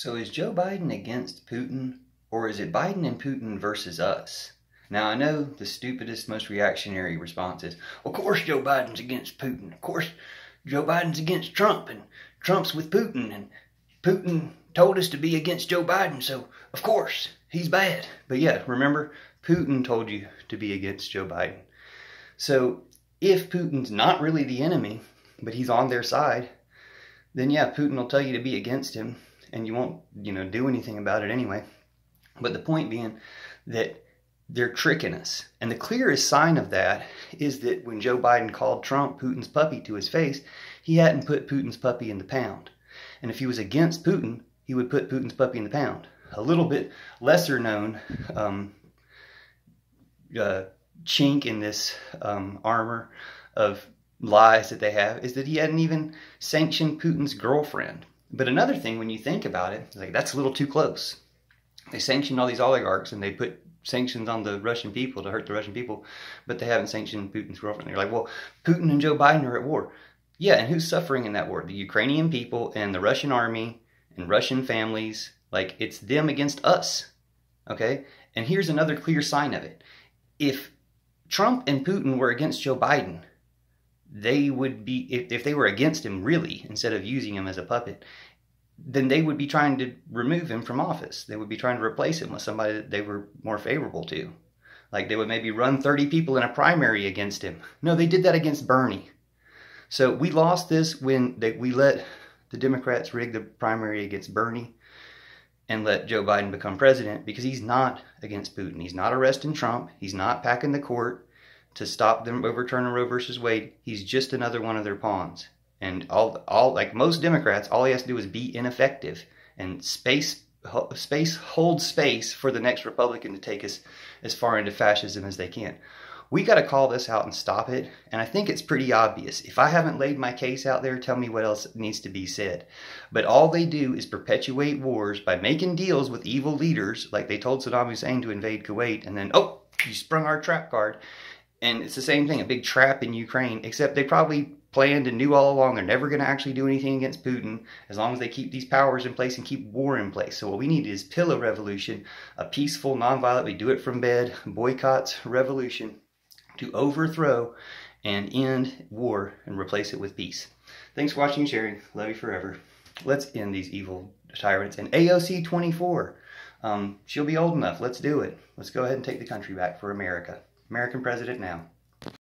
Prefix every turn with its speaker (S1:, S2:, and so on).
S1: So is Joe Biden against Putin, or is it Biden and Putin versus us? Now, I know the stupidest, most reactionary response is, of course Joe Biden's against Putin. Of course Joe Biden's against Trump, and Trump's with Putin, and Putin told us to be against Joe Biden, so of course he's bad. But yeah, remember, Putin told you to be against Joe Biden. So if Putin's not really the enemy, but he's on their side, then yeah, Putin will tell you to be against him, and you won't, do anything about it anyway. But the point being that they're tricking us. And the clearest sign of that is that when Joe Biden called Trump Putin's puppy to his face, he hadn't put Putin's puppy in the pound. And if he was against Putin, he would put Putin's puppy in the pound. A little bit lesser known chink in this armor of lies that they have is that he hadn't even sanctioned Putin's girlfriend. But another thing, when you think about it, like, that's a little too close. They sanctioned all these oligarchs and they put sanctions on the Russian people to hurt the Russian people, but they haven't sanctioned Putin's girlfriend. They're like, well, Putin and Joe Biden are at war. Yeah, and who's suffering in that war? The Ukrainian people and the Russian army and Russian families. Like, it's them against us, okay? And here's another clear sign of it. If Trump and Putin were against Joe Biden, they would be, if they were against him really, instead of using him as a puppet, then they would be trying to remove him from office. They would be trying to replace him with somebody that they were more favorable to. Like, they would maybe run 30 people in a primary against him. No, they did that against Bernie. So we lost this when we let the Democrats rig the primary against Bernie and let Joe Biden become president, because he's not against Putin. He's not arresting Trump. He's not packing the court to stop them overturning Roe versus Wade. He's just another one of their pawns. And all like most Democrats, all he has to do is be ineffective and hold space for the next Republican to take us as far into fascism as they can. We got to call this out and stop it. And I think it's pretty obvious. If I haven't laid my case out there, tell me what else needs to be said. But all they do is perpetuate wars by making deals with evil leaders, like they told Saddam Hussein to invade Kuwait, and then, oh, you sprung our trap card. And it's the same thing, a big trap in Ukraine, except they probably planned and knew all along they're never going to actually do anything against Putin as long as they keep these powers in place and keep war in place. So what we need is pillow revolution, a peaceful, nonviolent, we do it from bed, boycotts revolution to overthrow and end war and replace it with peace. Thanks for watching and sharing. Love you forever. Let's end these evil tyrants. And AOC 24, she'll be old enough. Let's do it. Let's go ahead and take the country back for America. American president now.